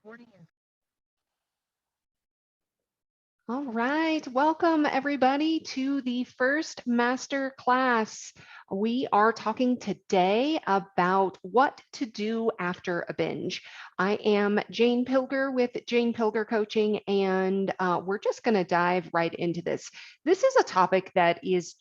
Recording in All right, welcome everybody to the first master class. We are talking today about what to do after a binge. I am Jane Pilger with Jane Pilger Coaching, and we're just going to dive right into this. This is a topic that is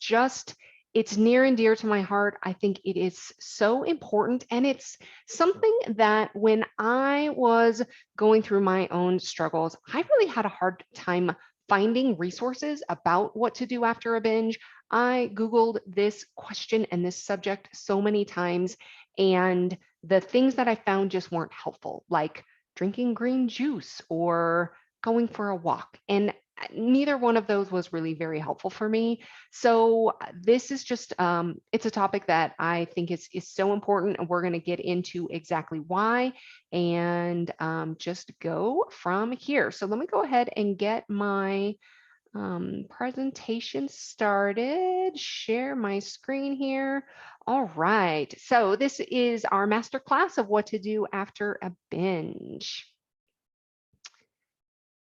it's near and dear to my heart. I think it is so important, and it's something that when I was going through my own struggles, I really had a hard time finding resources about what to do after a binge. I Googled this question and this subject so many times, and the things that I found just weren't helpful, like drinking green juice or going for a walk. And neither one of those was really very helpful for me. So this is just, it's a topic that I think is so important, and we're going to get into exactly why and just go from here. So let me go ahead and get my presentation started, share my screen here. All right, so this is our master class of what to do after a binge.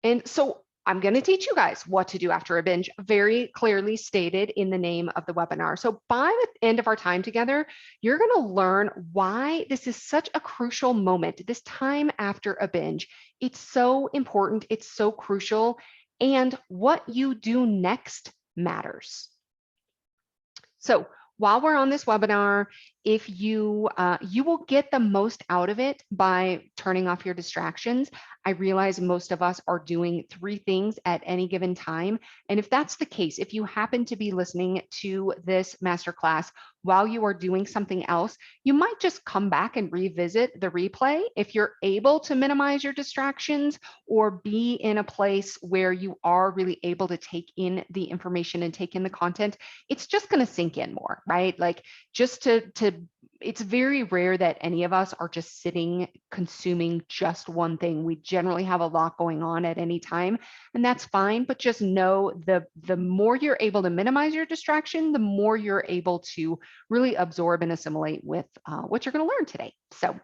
And so I'm going to teach you guys what to do after a binge, very clearly stated in the name of the webinar. So by the end of our time together, you're going to learn why this is such a crucial moment, this time after a binge. It's so important, it's so crucial, and what you do next matters. So while we're on this webinar, if you will get the most out of it by turning off your distractions. I realize most of us are doing 3 things at any given time. And if that's the case, if you happen to be listening to this masterclass while you are doing something else, you might just come back and revisit the replay. If you're able to minimize your distractions or be in a place where you are really able to take in the information and take in the content, it's just going to sink in more, right? Like just to it's very rare that any of us are just sitting consuming just one thing. We generally have a lot going on at any time, and that's fine. But just know the more you're able to minimize your distraction, the more you're able to really absorb and assimilate with what you're going to learn today. So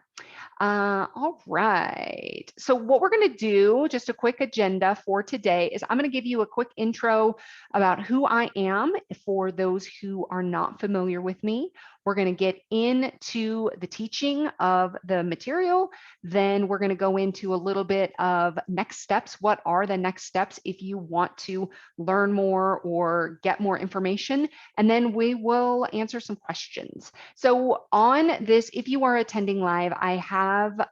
all right. So what we're going to do, just a quick agenda for today, is I'm going to give you a quick intro about who I am for those who are not familiar with me. We're going to get into the teaching of the material. Then we're going to go into a little bit of next steps. What are the next steps if you want to learn more or get more information? And then we will answer some questions. So on this, if you are attending live, I have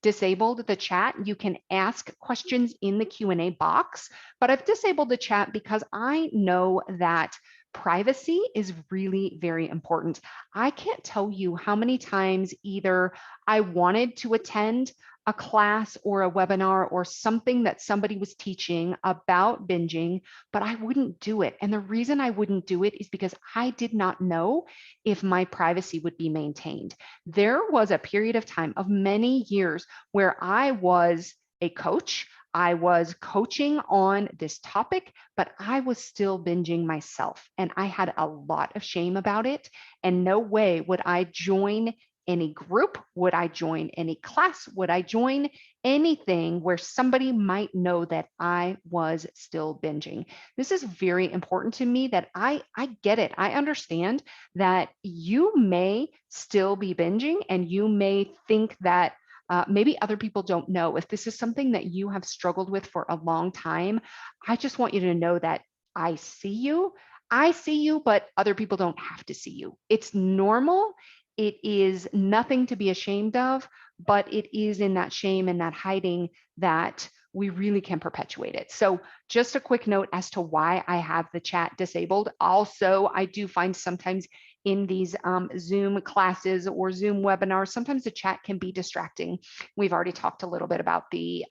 disabled the chat. You can ask questions in the Q&A box, but I've disabled the chat because I know that privacy is really very important. I can't tell you how many times either I wanted to attend a class or a webinar or something that somebody was teaching about binging, but I wouldn't do it. And the reason I wouldn't do it is because I did not know if my privacy would be maintained. There was a period of time of many years where I was a coach. I was coaching on this topic, but I was still binging myself. And I had a lot of shame about it. And no way would I join any group, would I join any class, would I join anything where somebody might know that I was still binging. This is very important to me that I get it. I understand that you may still be binging and you may think that maybe other people don't know. If this is something that you have struggled with for a long time, I just want you to know that I see you. I see you, but other people don't have to see you. It's normal. It is nothing to be ashamed of, but it is in that shame and that hiding that we really can perpetuate it. So just a quick note as to why I have the chat disabled. Also, I do find sometimes in these Zoom classes or Zoom webinars, sometimes the chat can be distracting. We've already talked a little bit about the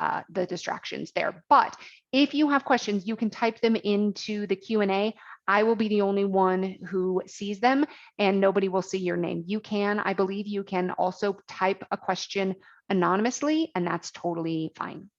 distractions there, but if you have questions, you can type them into the Q&A. I will be the only one who sees them and nobody will see your name. You can, I believe you can also type a question anonymously, and that's totally fine.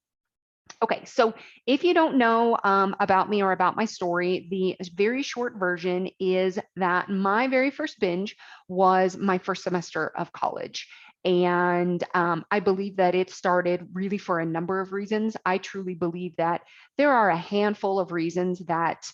Okay, so if you don't know about me or about my story, the very short version is that my very first binge was my first semester of college. And I believe that it started really for a number of reasons. I truly believe that there are a handful of reasons that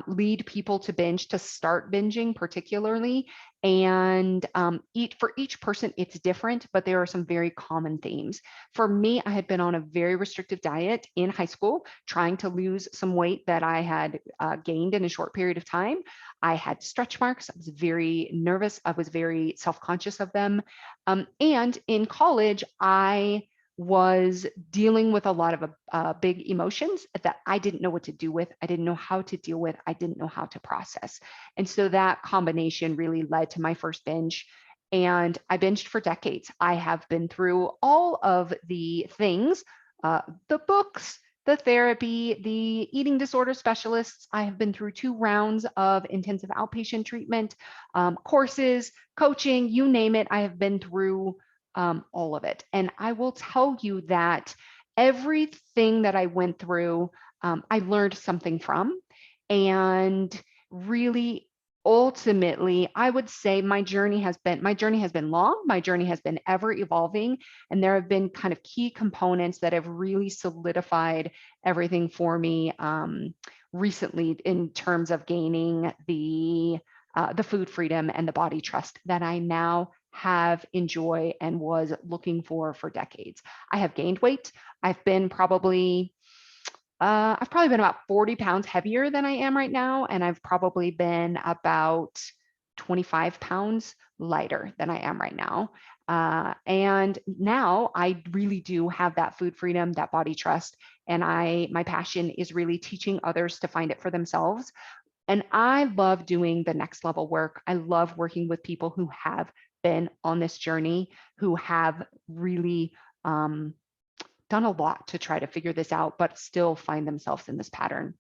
lead people to binge, to start binging particularly. And for each person, it's different, but there are some very common themes. For me, I had been on a very restrictive diet in high school, trying to lose some weight that I had gained in a short period of time. I had stretch marks. I was very nervous. I was very self-conscious of them. And in college, I was dealing with a lot of big emotions that I didn't know what to do with. I didn't know how to deal with. I didn't know how to process. And so that combination really led to my first binge. And I binged for decades. I have been through all of the things, the books, the therapy, the eating disorder specialists. I have been through 2 rounds of intensive outpatient treatment, courses, coaching, you name it. I have been through all of it. And I will tell you that everything that I went through, I learned something from. And really, ultimately, I would say my journey has been long. My journey has been ever evolving. And there have been kind of key components that have really solidified everything for me recently in terms of gaining the food freedom and the body trust that I now have, enjoy, and was looking for decades. I have gained weight. I've probably been about 40 pounds heavier than I am right now, and I've probably been about 25 pounds lighter than I am right now. And now I really do have that food freedom, that body trust, and my passion is really teaching others to find it for themselves. And I love doing the next level work. I love working with people who have been on this journey, who have really done a lot to try to figure this out, but still find themselves in this pattern.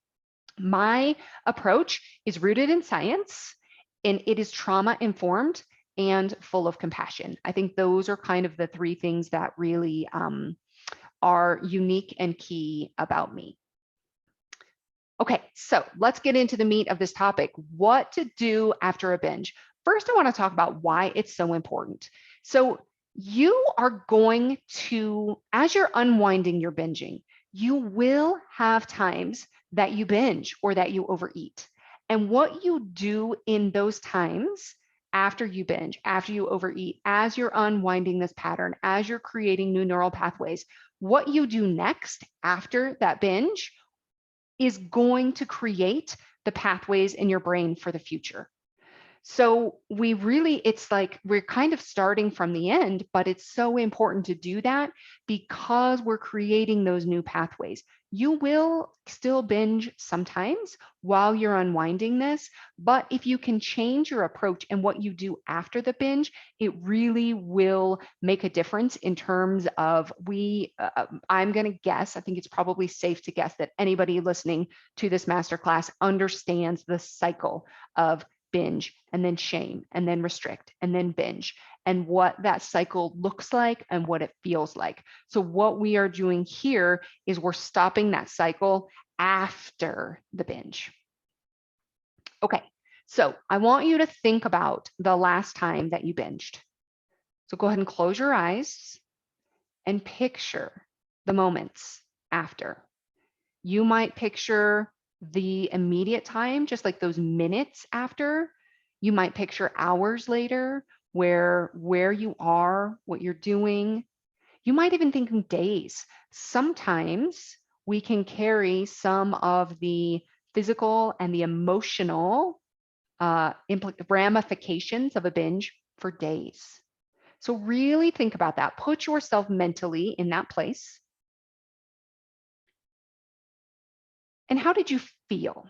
My approach is rooted in science, and it is trauma informed and full of compassion. I think those are kind of the 3 things that really are unique and key about me. Okay, so let's get into the meat of this topic. What to do after a binge. First, I want to talk about why it's so important. So you are going to, as you're unwinding your binging, you will have times that you binge or that you overeat. And what you do in those times after you binge, after you overeat, as you're unwinding this pattern, as you're creating new neural pathways, what you do next after that binge is going to create the pathways in your brain for the future. So it's like we're kind of starting from the end, but it's so important to do that because we're creating those new pathways. You will still binge sometimes while you're unwinding this, but if you can change your approach and what you do after the binge, it really will make a difference in terms of I'm going to guess, I think it's probably safe to guess that anybody listening to this masterclass understands the cycle of binge and then shame and then restrict and then binge and what that cycle looks like and what it feels like. So what we are doing here is we're stopping that cycle after the binge. Okay, so I want you to think about the last time that you binged. So go ahead and close your eyes and picture the moments after. You might picture the immediate time, just like those minutes after. You might picture hours later where you are, what you're doing. You might even think in days. Sometimes we can carry some of the physical and the emotional ramifications of a binge for days. So really think about that. Put yourself mentally in that place. And how did you feel?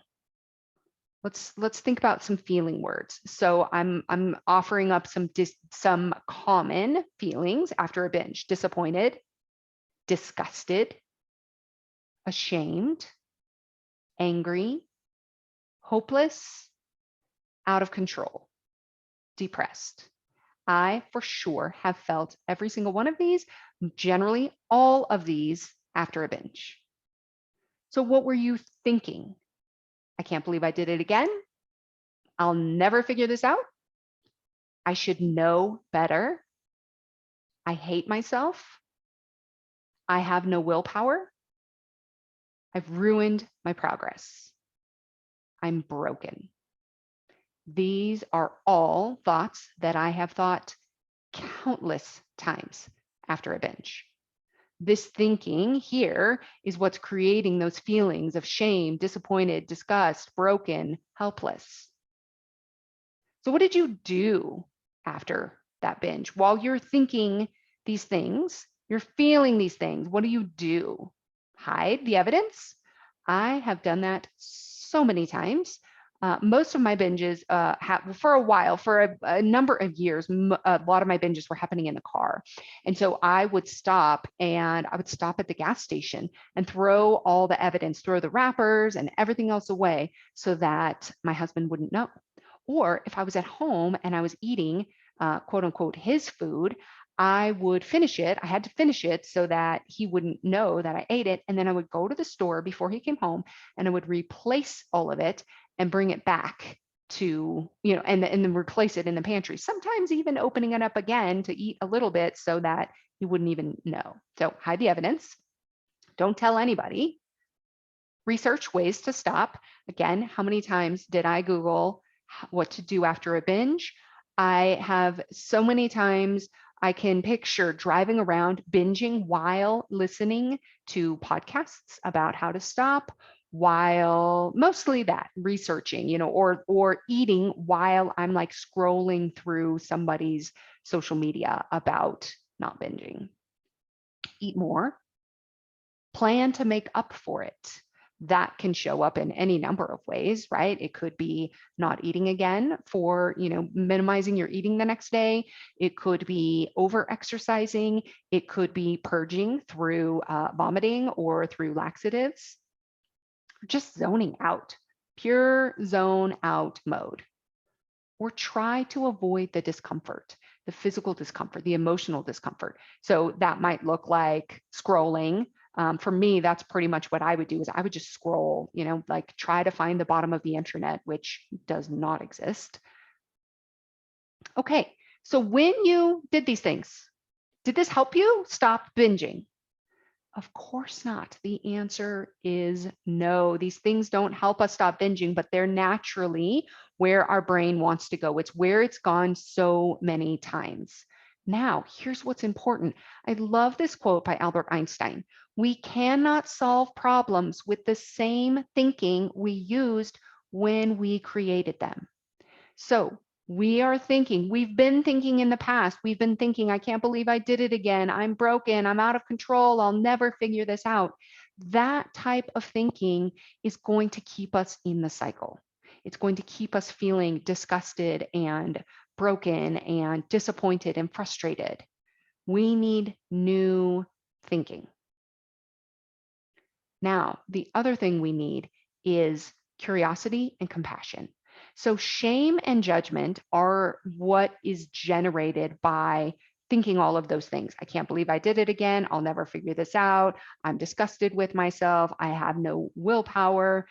Let's think about some feeling words. So I'm offering up some common feelings after a binge: disappointed, disgusted, ashamed, angry, hopeless, out of control, depressed. I for sure have felt every single one of these, generally all of these after a binge. So what were you thinking? I can't believe I did it again. I'll never figure this out. I should know better. I hate myself. I have no willpower. I've ruined my progress. I'm broken. These are all thoughts that I have thought countless times after a binge. This thinking here is what's creating those feelings of shame, disappointed, disgust, broken, helpless. So, what did you do after that binge? While you're thinking these things, you're feeling these things, what do you do? Hide the evidence? I have done that so many times. Most of my binges for a while, for a number of years, a lot of my binges were happening in the car. And so I would stop at the gas station and throw all the evidence, throw the wrappers and everything else away so that my husband wouldn't know. Or if I was at home and I was eating, quote unquote, his food, I would finish it. I had to finish it so that he wouldn't know that I ate it. And then I would go to the store before he came home and I would replace all of it and bring it back to, and then replace it in the pantry. Sometimes even opening it up again to eat a little bit so that he wouldn't even know. So hide the evidence. Don't tell anybody. Research ways to stop. Again, how many times did I Google what to do after a binge? I have so many times I can picture driving around binging while listening to podcasts about how to stop, while mostly that researching, or eating while I'm like scrolling through somebody's social media about not binging. Eat more. Plan to make up for it. That can show up in any number of ways, right? It could be not eating again for, minimizing your eating the next day. It could be over exercising. It could be purging through vomiting or through laxatives. Just zoning out, pure zone out mode. Or try to avoid the discomfort, the physical discomfort, the emotional discomfort. So that might look like scrolling. For me, that's pretty much what I would do is I would just scroll, like try to find the bottom of the internet, which does not exist. Okay, so when you did these things, did this help you stop binging? Of course not. The answer is no. These things don't help us stop binging, but they're naturally where our brain wants to go. It's where it's gone so many times. Now, here's what's important. I love this quote by Albert Einstein. We cannot solve problems with the same thinking we used when we created them. So we've been thinking in the past, we've been thinking, I can't believe I did it again. I'm broken. I'm out of control. I'll never figure this out. That type of thinking is going to keep us in the cycle. It's going to keep us feeling disgusted and broken and disappointed and frustrated. We need new thinking. Now, the other thing we need is curiosity and compassion. So, shame and judgment are what is generated by thinking all of those things. I can't believe I did it again. I'll never figure this out. I'm disgusted with myself. I have no willpower.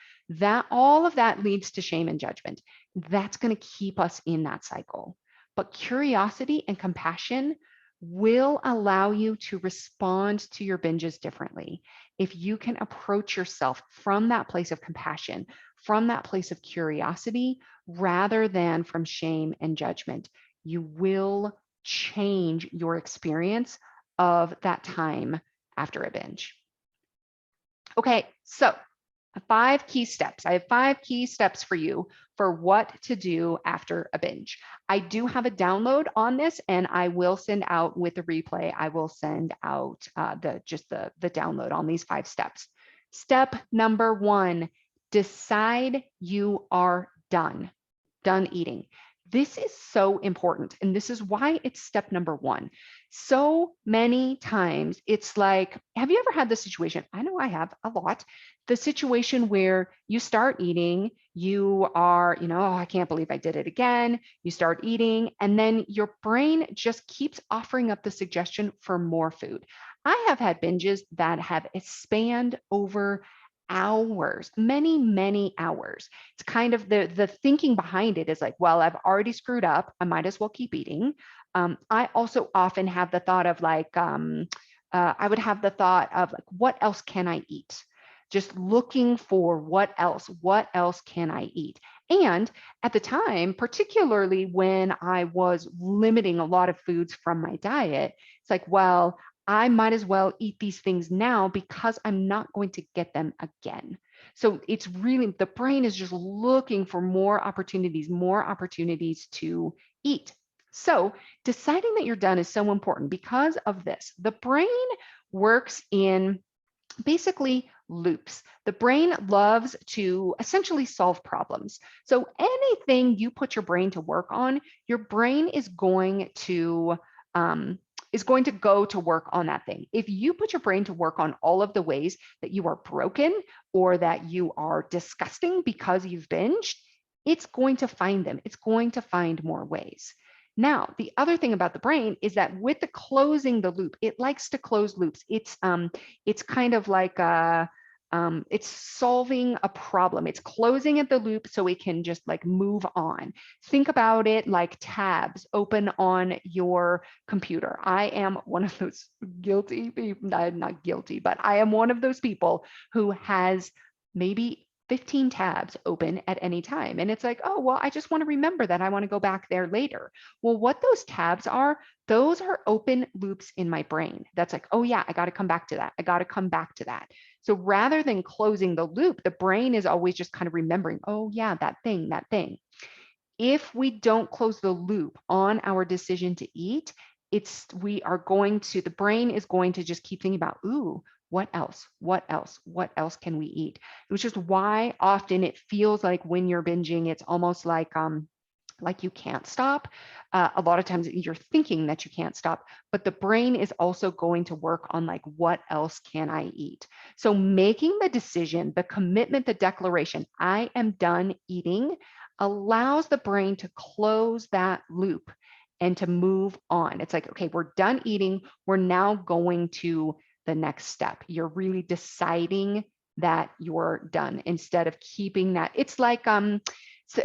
All of that leads to shame and judgment. That's going to keep us in that cycle. But curiosity and compassion will allow you to respond to your binges differently. If you can approach yourself from that place of compassion, from that place of curiosity, rather than from shame and judgment, you will change your experience of that time after a binge. Okay, so 5 key steps. I have 5 key steps for you for what to do after a binge. I do have a download on this, and I will send out with the replay. I will send out the download on these 5 steps. Step number 1: decide you are done eating. This is so important, and this is why it's step number 1. So many times it's like, have you ever had the situation? I know I have a lot. The situation where you start eating, you are, oh, I can't believe I did it again. You start eating, and then your brain just keeps offering up the suggestion for more food. I have had binges that have spanned over hours, many hours. It's kind of the thinking behind it is like, well, I've already screwed up. I might as well keep eating. I also often have the thought of like, I would have the thought of like, what else can I eat? Just looking for what else can I eat? And at the time, particularly when I was limiting a lot of foods from my diet, it's like, well, I might as well eat these things now because I'm not going to get them again. So it's really, the brain is just looking for more opportunities to eat. So deciding that you're done is so important because of this. The brain works in basically loops. The brain loves to essentially solve problems. So anything you put your brain to work on, your brain um, is going to go to work on that thing. If you put your brain to work on all of the ways that you are broken or that you are disgusting because you've binged, it's going to find them. It's going to find more ways. Now, the other thing about the brain is that with the closing the loop, it likes to close loops. It's kind of like it's solving a problem. It's closing at the loop so it can just like move on. Think about it like tabs open on your computer. I am one of those guilty people, not guilty, but I am one of those people who has maybe 15 tabs open at any time. And it's like, oh, well, I just want to remember that I want to go back there later. Well, what those tabs are, those are open loops in my brain. That's like, oh yeah, I got to come back to that. I got to come back to that. So rather than closing the loop, the brain is always just kind of remembering, oh yeah, that thing, that thing. If we don't close the loop on our decision to eat, the brain is going to just keep thinking about, ooh, what else? What else? What else can we eat? Which is why often it feels like when you're binging, it's almost like you can't stop. A lot of times you're thinking that you can't stop, but the brain is also going to work on like, what else can I eat? So making the decision, the commitment, the declaration, I am done eating, allows the brain to close that loop and to move on. It's like, okay, we're done eating. We're now going to the next step. You're really deciding that you're done instead of keeping that. It's like,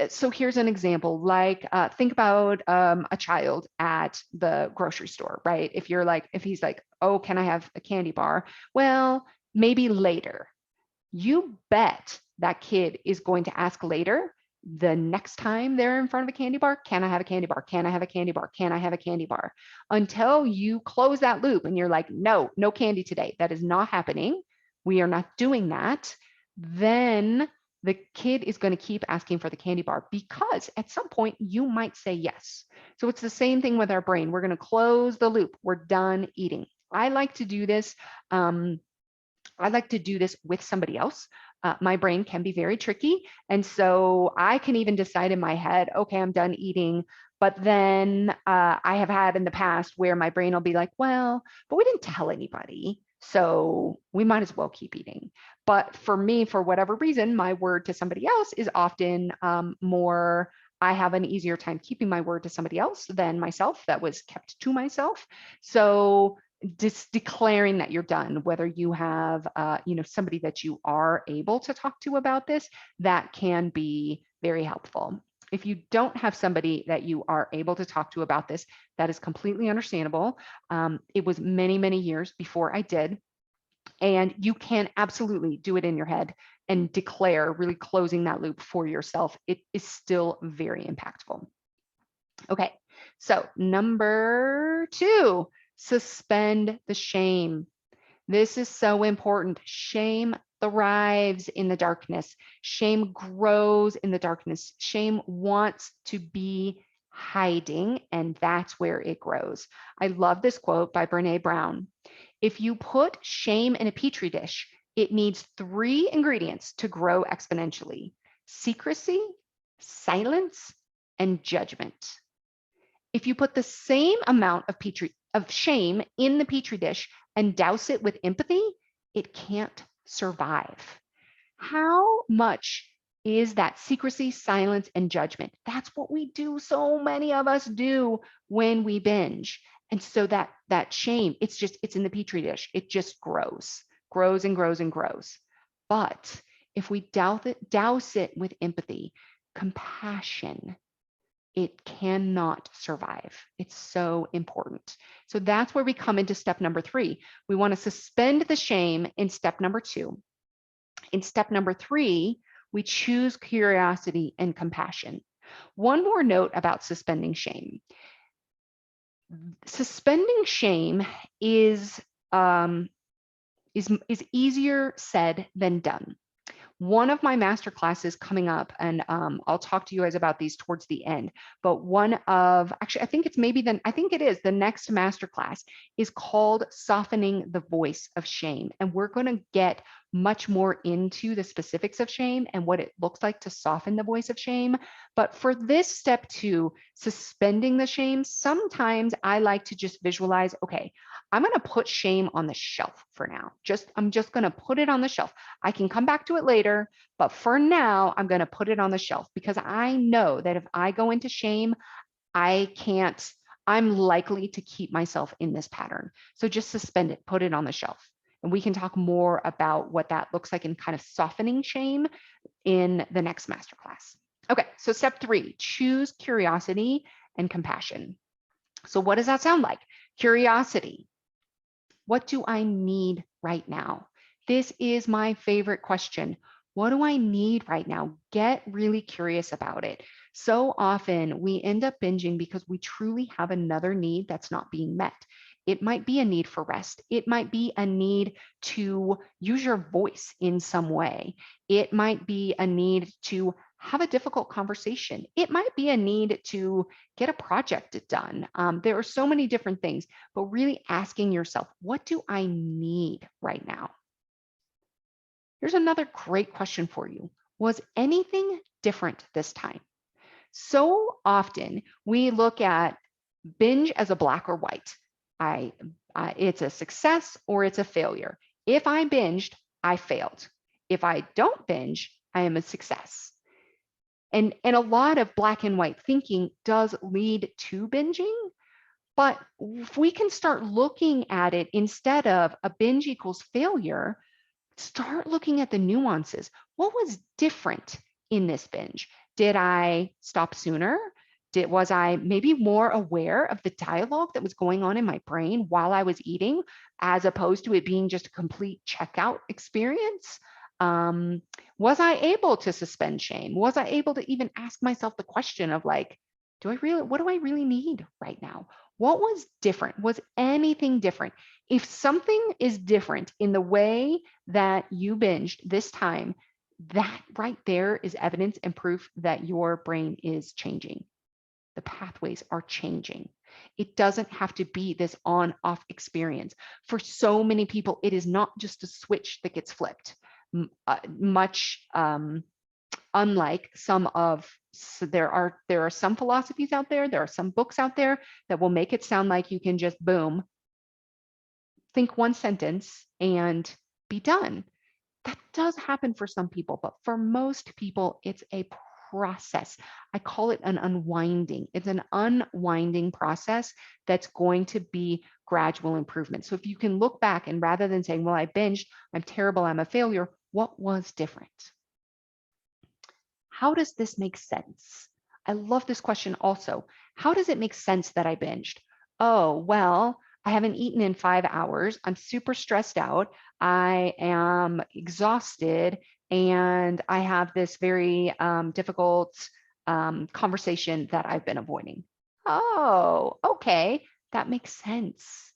so here's an example, like think about a child at the grocery store, right? If he's like, oh, can I have a candy bar? Well, maybe later. You bet that kid is going to ask later, the next time they're in front of a candy bar, can I have a candy bar? Can I have a candy bar? Can I have a candy bar? Until you close that loop and you're like, no, no candy today. That is not happening. We are not doing that. Then the kid is going to keep asking for the candy bar because at some point you might say yes. So it's the same thing with our brain. We're going to close the loop. We're done eating. I like to do this. I like to do this with somebody else. My brain can be very tricky. And so I can even decide in my head, okay, I'm done eating. But then I have had in the past where my brain will be like, well, but we didn't tell anybody. So we might as well keep eating. But for me, for whatever reason, my word to somebody else is often more, I have an easier time keeping my word to somebody else than myself that was kept to myself. So just declaring that you're done, whether you have somebody that you are able to talk to about this, that can be very helpful. If you don't have somebody that you are able to talk to about this, that is completely understandable. It was many, many years before I did. And you can absolutely do it in your head and declare, really closing that loop for yourself. It is still very impactful. Okay, so number 2, suspend the shame. This is so important. Shame thrives in the darkness. Shame grows in the darkness. Shame wants to be hiding, and that's where it grows. I love this quote by Brene Brown. If you put shame in a petri dish, it needs 3 ingredients to grow exponentially: secrecy, silence, and judgment. If you put the same amount of shame in the petri dish and douse it with empathy, it can't survive. How much is that secrecy, silence, and judgment? That's what we do. So many of us do when we binge. And so that shame, it's in the petri dish. It just grows and grows and grows. But if we douse it with empathy, compassion, it cannot survive. It's so important. So that's where we come into step number 3. We want to suspend the shame in step number 2. In step number 3, we choose curiosity and compassion. One more note about suspending shame. Suspending shame is easier said than done. One of my master classes coming up, and I'll talk to you guys about these towards the end, but actually, I think it is the next master class is called Softening the Voice of Shame. And we're going to get much more into the specifics of shame and what it looks like to soften the voice of shame. But for this step 2, suspending the shame, sometimes I like to just visualize, okay, I'm going to put shame on the shelf for now. I'm just going to put it on the shelf. I can come back to it later, but for now, I'm going to put it on the shelf because I know that if I go into shame, I'm likely to keep myself in this pattern. So just suspend it, put it on the shelf. And we can talk more about what that looks like in kind of softening shame in the next masterclass. Okay, so step 3, choose curiosity and compassion. So what does that sound like? Curiosity. What do I need right now? This is my favorite question. What do I need right now? Get really curious about it. So often we end up binging because we truly have another need that's not being met. It might be a need for rest. It might be a need to use your voice in some way. It might be a need to have a difficult conversation. It might be a need to get a project done. There are so many different things, but really asking yourself, what do I need right now? Here's another great question for you. Was anything different this time? So often we look at binge as a black or white. It's a success or it's a failure. If I binged, I failed. If I don't binge, I am a success. And a lot of black and white thinking does lead to binging. But if we can start looking at it instead of a binge equals failure, start looking at the nuances. What was different in this binge? Did I stop sooner? Was I maybe more aware of the dialogue that was going on in my brain while I was eating, as opposed to it being just a complete checkout experience? Was I able to suspend shame? Was I able to even ask myself the question of like, what do I really need right now? What was different? Was anything different? If something is different in the way that you binged this time, that right there is evidence and proof that your brain is changing. The pathways are changing. It doesn't have to be this on-off experience. For so many people, it is not just a switch that gets flipped. Much unlike there are some philosophies out there, there are some books out there that will make it sound like you can just boom, think one sentence and be done. That does happen for some people, but for most people, it's a process. I call it an unwinding. It's an unwinding process that's going to be gradual improvement. So if you can look back and rather than saying, well, I binged, I'm terrible, I'm a failure, what was different? How does this make sense? I love this question also. How does it make sense that I binged? Oh, well, I haven't eaten in 5 hours. I'm super stressed out. I am exhausted. And I have this very difficult conversation that I've been avoiding. Oh, okay. That makes sense,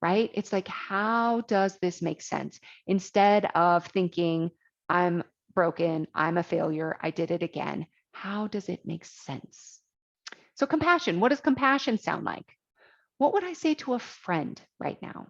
right? It's like, how does this make sense? Instead of thinking, I'm broken, I'm a failure, I did it again. How does it make sense? So compassion, what does compassion sound like? What would I say to a friend right now?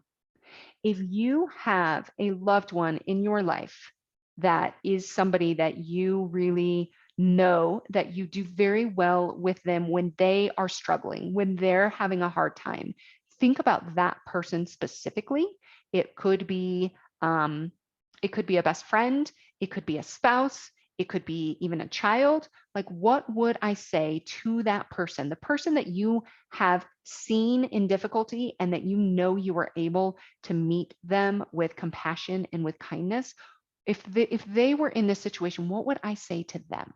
If you have a loved one in your life that is somebody that you really know that you do very well with them when they are struggling, when they're having a hard time, think about that person specifically. It could be a best friend, it could be a spouse, it could be even a child. Like, what would I say to that person, the person that you have seen in difficulty and that you know you were able to meet them with compassion and with kindness? If they were in this situation, what would I say to them?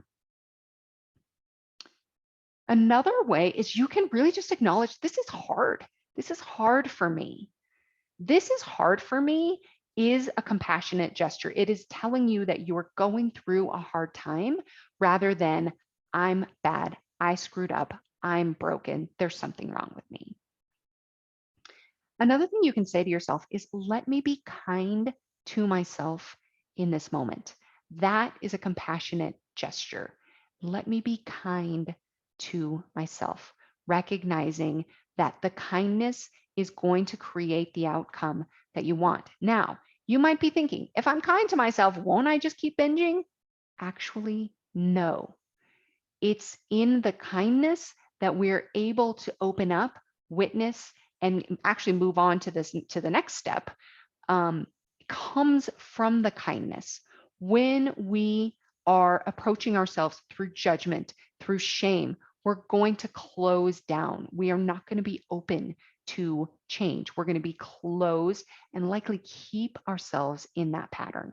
Another way is you can really just acknowledge this is hard. This is hard for me. This is hard for me is a compassionate gesture. It is telling you that you're going through a hard time rather than I'm bad, I screwed up, I'm broken, there's something wrong with me. Another thing you can say to yourself is, let me be kind to myself in this moment. That is a compassionate gesture. Let me be kind to myself, recognizing that the kindness is going to create the outcome that you want. Now, you might be thinking, if I'm kind to myself, won't I just keep binging? Actually, no. It's in the kindness that we're able to open up, witness, and actually move on to the next step. Comes from the kindness. When we are approaching ourselves through judgment, through shame, we're going to close down. We are not going to be open to change. We're going to be closed and likely keep ourselves in that pattern.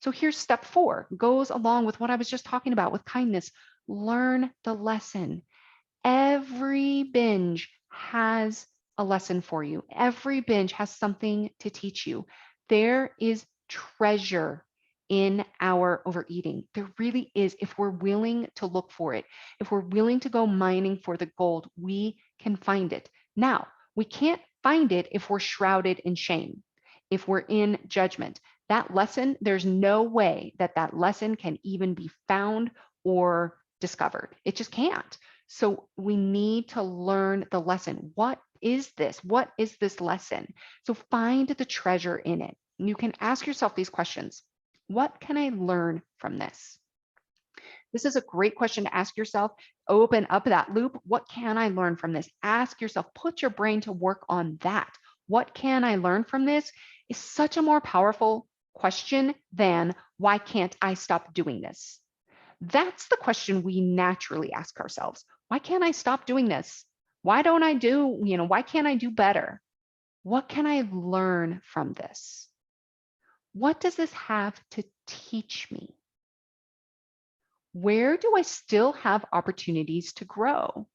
So here's step 4, goes along with what I was just talking about with kindness. Learn the lesson. Every binge has a lesson for you. Every binge has something to teach you. There is treasure in our overeating. There really is. If we're willing to look for it, if we're willing to go mining for the gold, we can find it. Now, we can't find it if we're shrouded in shame, if we're in judgment. That lesson, there's no way that that lesson can even be found or discovered. It just can't. So we need to learn the lesson. What is this? What is this lesson? So find the treasure in it. You can ask yourself these questions. What can I learn from this? This is a great question to ask yourself. Open up that loop. What can I learn from this? Ask yourself, put your brain to work on that. What can I learn from this? Is such a more powerful question than why can't I stop doing this? That's the question we naturally ask ourselves. Why can't I stop doing this? Why don't I do, why can't I do better? What can I learn from this? What does this have to teach me? Where do I still have opportunities to grow?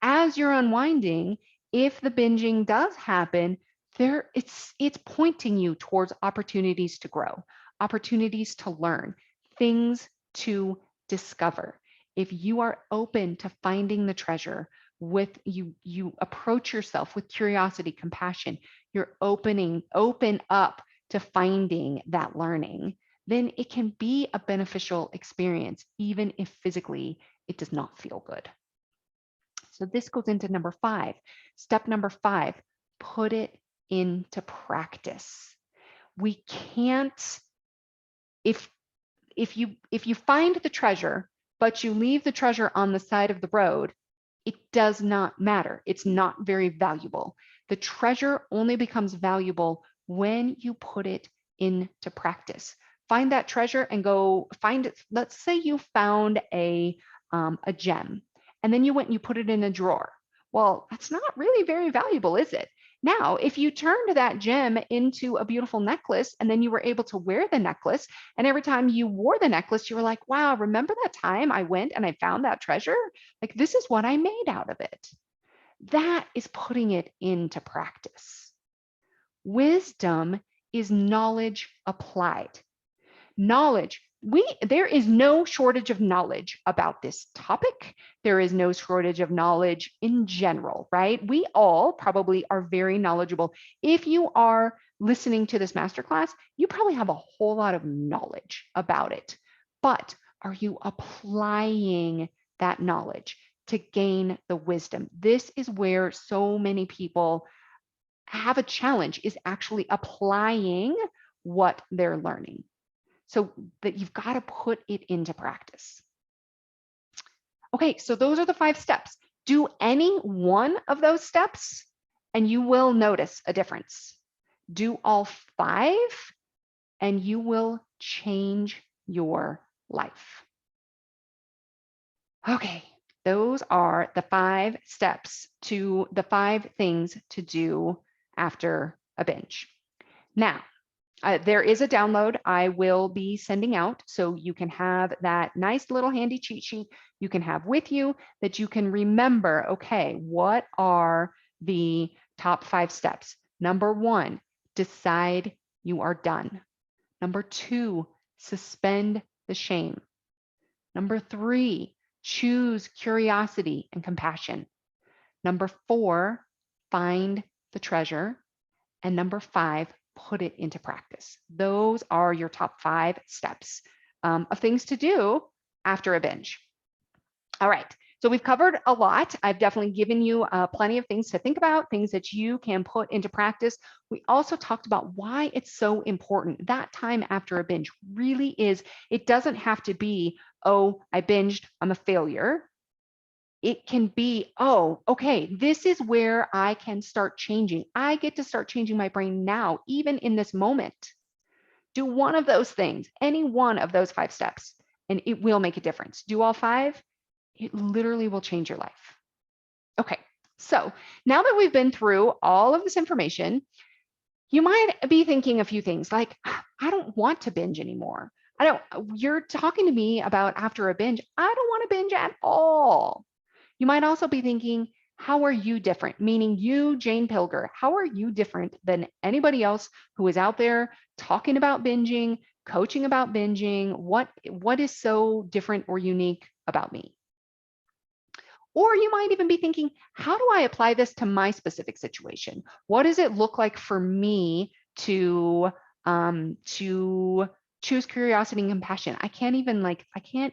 As you're unwinding, if the binging does happen, it's pointing you towards opportunities to grow, opportunities to learn, things to discover. If you are open to finding the treasure with you approach yourself with curiosity, compassion, you're open up to finding that learning, then it can be a beneficial experience, even if physically it does not feel good. So this goes into number 5. Step number 5, put it into practice. We can't, if you find the treasure, but you leave the treasure on the side of the road, it does not matter. It's not very valuable. The treasure only becomes valuable when you put it into practice. Find that treasure and go find it. Let's say you found a gem, and then you went and you put it in a drawer. Well, that's not really very valuable, is it? Now, if you turned that gem into a beautiful necklace and then you were able to wear the necklace, and every time you wore the necklace, you were like, wow, remember that time I went and I found that treasure? Like, this is what I made out of it. That is putting it into practice. Wisdom is knowledge applied. Knowledge. There is no shortage of knowledge about this topic. There is no shortage of knowledge in general, right? We all probably are very knowledgeable. If you are listening to this masterclass, you probably have a whole lot of knowledge about it. But are you applying that knowledge to gain the wisdom? This is where so many people have a challenge, is actually applying what they're learning. So that you've got to put it into practice. Okay, so those are the 5 steps. Do any one of those steps and you will notice a difference. Do all 5 and you will change your life. Okay, those are the 5 steps to the 5 things to do after a binge. Now, There is a download I will be sending out, so you can have that nice little handy cheat sheet you can have with you that you can remember, okay, what are the top 5 steps? Number 1, decide you are done. Number 2, suspend the shame. Number 3, choose curiosity and compassion. Number 4, find the treasure. And number 5, put it into practice. Those are your top 5 steps of things to do after a binge. All right. So we've covered a lot. I've definitely given you plenty of things to think about, things that you can put into practice. We also talked about why it's so important. That time after a binge really is, it doesn't have to be, oh, I binged, I'm a failure. It can be, oh, okay, this is where I can start changing. I get to start changing my brain now, even in this moment. Do one of those things, any one of those 5 steps, and it will make a difference. Do all 5, it literally will change your life. Okay, so now that we've been through all of this information, you might be thinking a few things like, I don't want to binge anymore. You're talking to me about after a binge. I don't want to binge at all. You might also be thinking, how are you different? Meaning you, Jane Pilger, how are you different than anybody else who is out there talking about binging, coaching about binging? What is so different or unique about me? Or you might even be thinking, how do I apply this to my specific situation? What does it look like for me to choose curiosity and compassion? I can't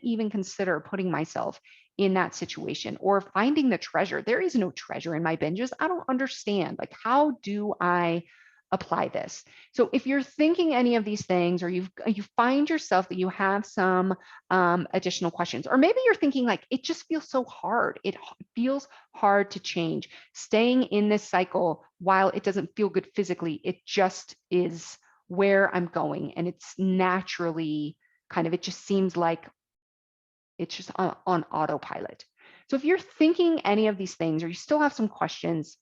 even consider putting myself in that situation or finding the treasure. There is no treasure in my binges. I don't understand. Like, how do I apply this? So if you're thinking any of these things, or you find yourself that you have some additional questions, or maybe you're thinking like, it just feels so hard. It feels hard to change. Staying in this cycle, while it doesn't feel good physically, it just is where I'm going. And it's naturally it just seems like it's just on autopilot. So if you're thinking any of these things, or you still have some questions,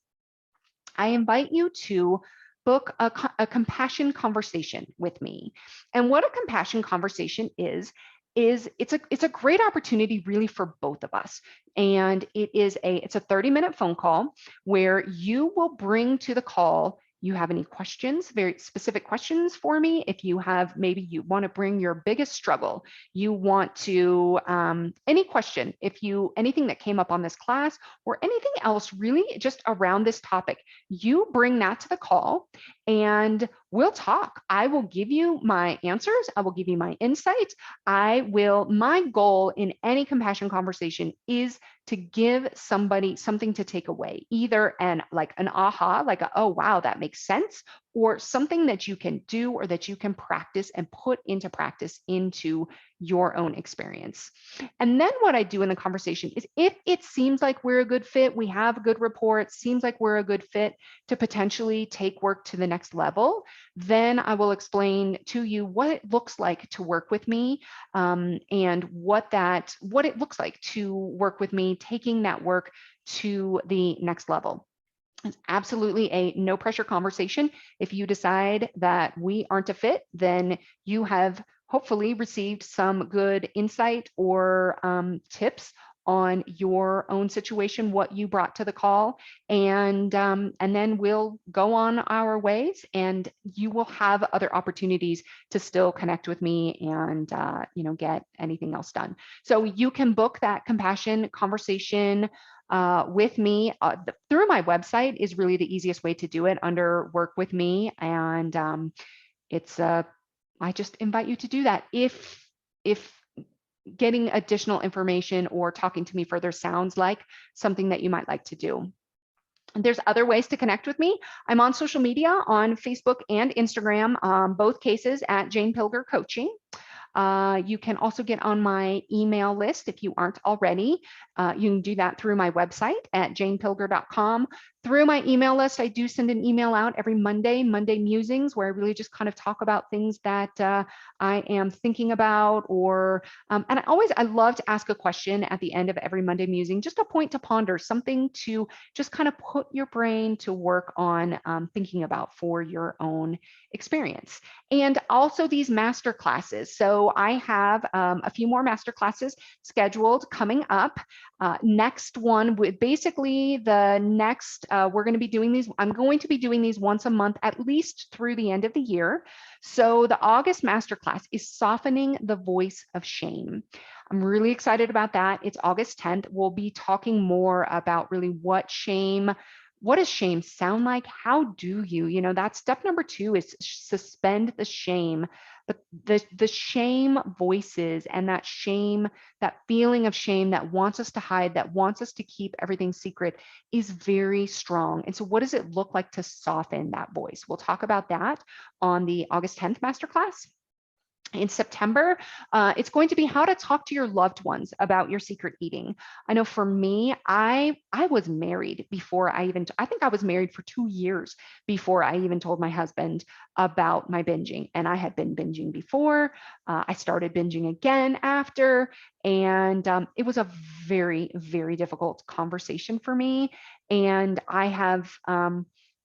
I invite you to book a compassion conversation with me. And what a compassion conversation is it's a great opportunity really for both of us. And it's a 30-minute phone call where you will bring to the call, you have any questions, very specific questions for me. If you have, maybe you want to bring your biggest struggle, you want to, any question, anything that came up on this class or anything else really just around this topic, you bring that to the call and we'll talk. I will give you my answers. I will give you my insights. My goal in any compassion conversation is to give somebody something to take away, either an aha, oh, wow, that makes sense, or something that you can do or that you can practice and put into practice into your own experience. And then what I do in the conversation is, if it seems like we're a good fit, we have a good rapport, it seems like we're a good fit to potentially take work to the next level, then I will explain to you what it looks like to work with me, and what it looks like to work with me, taking that work to the next level. It's absolutely a no pressure conversation. If you decide that we aren't a fit, then you have hopefully received some good insight or tips on your own situation, what you brought to the call, and then we'll go on our ways, and you will have other opportunities to still connect with me and get anything else done. So you can book that compassion conversation with me through my website is really the easiest way to do it, under Work With Me, and I just invite you to do that if getting additional information or talking to me further sounds like something that you might like to do. There's other ways to connect with me. I'm on social media, on Facebook and Instagram, both cases at Jane Pilger Coaching. You can also get on my email list if you aren't already. You can do that through my website at janepilger.com. through my email list. I do send an email out every Monday, Monday Musings, where I really just kind of talk about things that I am thinking about, or and I love to ask a question at the end of every Monday Musing, just a point to ponder, something to just kind of put your brain to work on thinking about for your own experience. And also these master classes. So I have a few more master classes scheduled coming up. Next one with basically the next, we're going to be doing these. I'm going to be doing these once a month, at least through the end of the year. So the August masterclass is softening the voice of shame. I'm really excited about that. It's August 10th. We'll be talking more about really what does shame sound like? How do you, that's step number 2 is suspend the shame. But the shame voices and that shame, that feeling of shame that wants us to hide, that wants us to keep everything secret is very strong. And so what does it look like to soften that voice? We'll talk about that on the August 10th masterclass. In September, it's going to be how to talk to your loved ones about your secret eating. I know for me, I was married before I think I was married for 2 years before I even told my husband about my binging. And I had been binging before. I started binging again after, and it was a very, very difficult conversation for me. And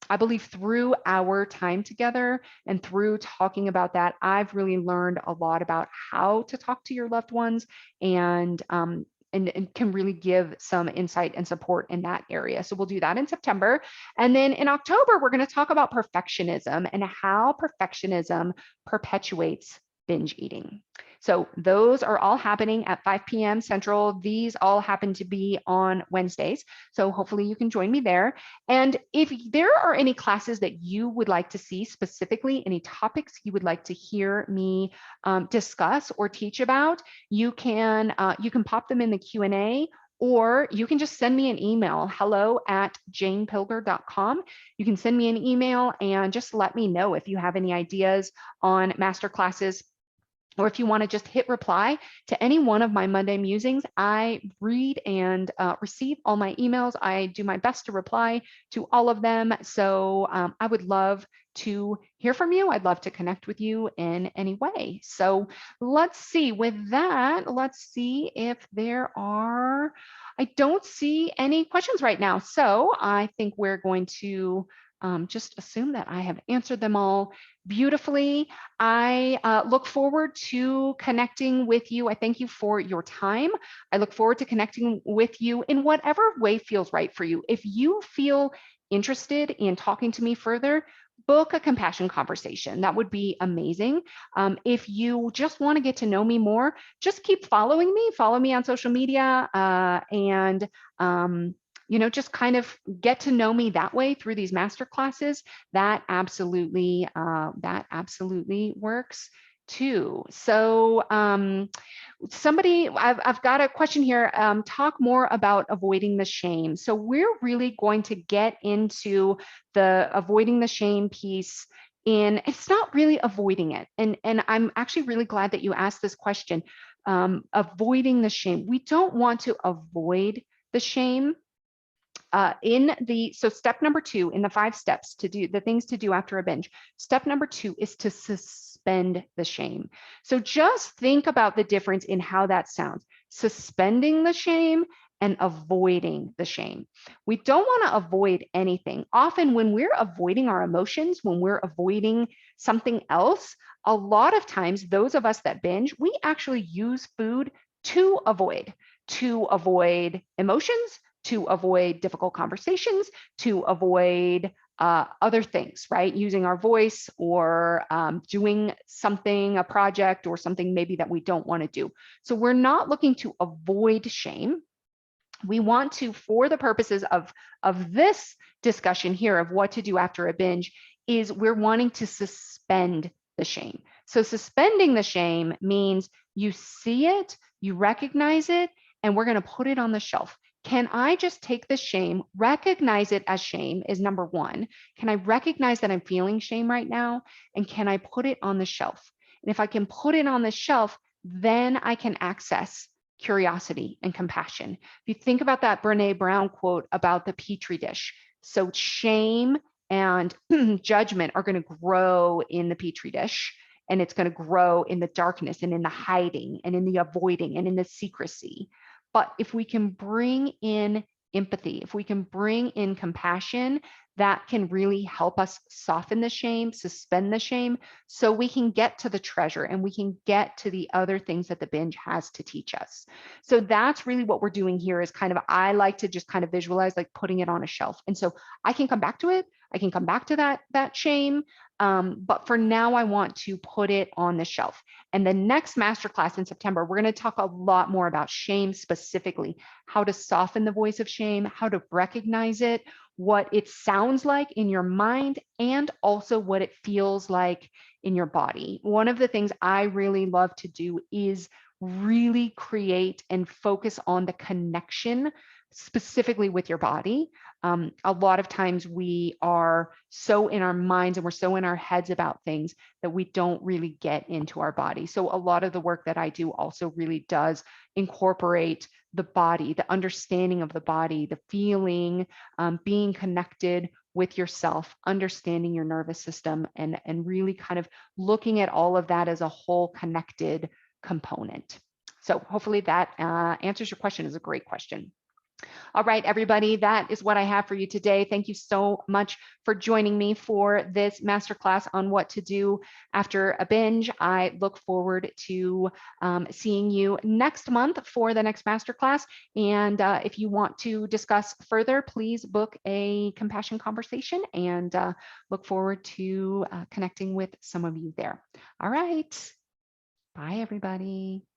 I believe through our time together and through talking about that, I've really learned a lot about how to talk to your loved ones, and can really give some insight and support in that area. So we'll do that in September. And then in October, we're going to talk about perfectionism and how perfectionism perpetuates binge eating. So those are all happening at 5 p.m. Central. These all happen to be on Wednesdays. So hopefully you can join me there. And if there are any classes that you would like to see specifically, any topics you would like to hear me discuss or teach about, you can pop them in the Q&A, or you can just send me an email, hello@janepilger.com. You can send me an email and just let me know if you have any ideas on masterclasses, or if you want to just hit reply to any one of my Monday musings. I read and receive all my emails. I do my best to reply to all of them. So I would love to hear from you. I'd love to connect with you in any way. So let's see. With that, let's see if there are, I don't see any questions right now. So I think we're going to just assume that I have answered them all beautifully. I look forward to connecting with you. I thank you for your time. I look forward to connecting with you in whatever way feels right for you. If you feel interested in talking to me further, book a compassion conversation. That would be amazing. If you just want to get to know me more, just keep following me. Follow me on social media, and just kind of get to know me that way through these master classes. That absolutely works too. So I've got a question here. Talk more about avoiding the shame. So we're really going to get into the avoiding the shame piece. It's not really avoiding it. And I'm actually really glad that you asked this question. Avoiding the shame. We don't want to avoid the shame. So step number 2 in the 5 steps to do the things to do after a binge, step number 2 is to suspend the shame. So just think about the difference in how that sounds: suspending the shame and avoiding the shame. We don't want to avoid anything. Often when we're avoiding our emotions, when we're avoiding something else, a lot of times those of us that binge, we actually use food to avoid emotions, to avoid difficult conversations, to avoid other things, right? Using our voice, or doing something, a project or something maybe that we don't want to do. So we're not looking to avoid shame. We want to, for the purposes of this discussion here of what to do after a binge, is we're wanting to suspend the shame. So suspending the shame means you see it, you recognize it, and we're going to put it on the shelf. Can I just take the shame, recognize it as shame is number 1. Can I recognize that I'm feeling shame right now? And can I put it on the shelf? And if I can put it on the shelf, then I can access curiosity and compassion. If you think about that Brene Brown quote about the Petri dish, So shame and judgment are going to grow in the petri dish, and it's going to grow in the darkness and in the hiding and in the avoiding and in the secrecy. But if we can bring in empathy, if we can bring in compassion, that can really help us soften the shame, suspend the shame, so we can get to the treasure and we can get to the other things that the binge has to teach us. So that's really what we're doing here is kind of, I like to just kind of visualize like putting it on a shelf. And so I can come back to it. I can come back to that shame. But for now, I want to put it on the shelf. And the next masterclass in September, we're going to talk a lot more about shame specifically, how to soften the voice of shame, how to recognize it, what it sounds like in your mind, and also what it feels like in your body. One of the things I really love to do is really create and focus on the connection specifically with your body. A lot of times we are so in our minds and we're so in our heads about things that we don't really get into our body. So a lot of the work that I do also really does incorporate the body, the understanding of the body, the feeling, being connected with yourself, understanding your nervous system, and really kind of looking at all of that as a whole connected component. So hopefully that answers your question. Is a great question. All right, everybody, that is what I have for you today. Thank you so much for joining me for this masterclass on what to do after a binge. I look forward to seeing you next month for the next masterclass. And if you want to discuss further, please book a compassion conversation, and look forward to connecting with some of you there. All right. Bye, everybody.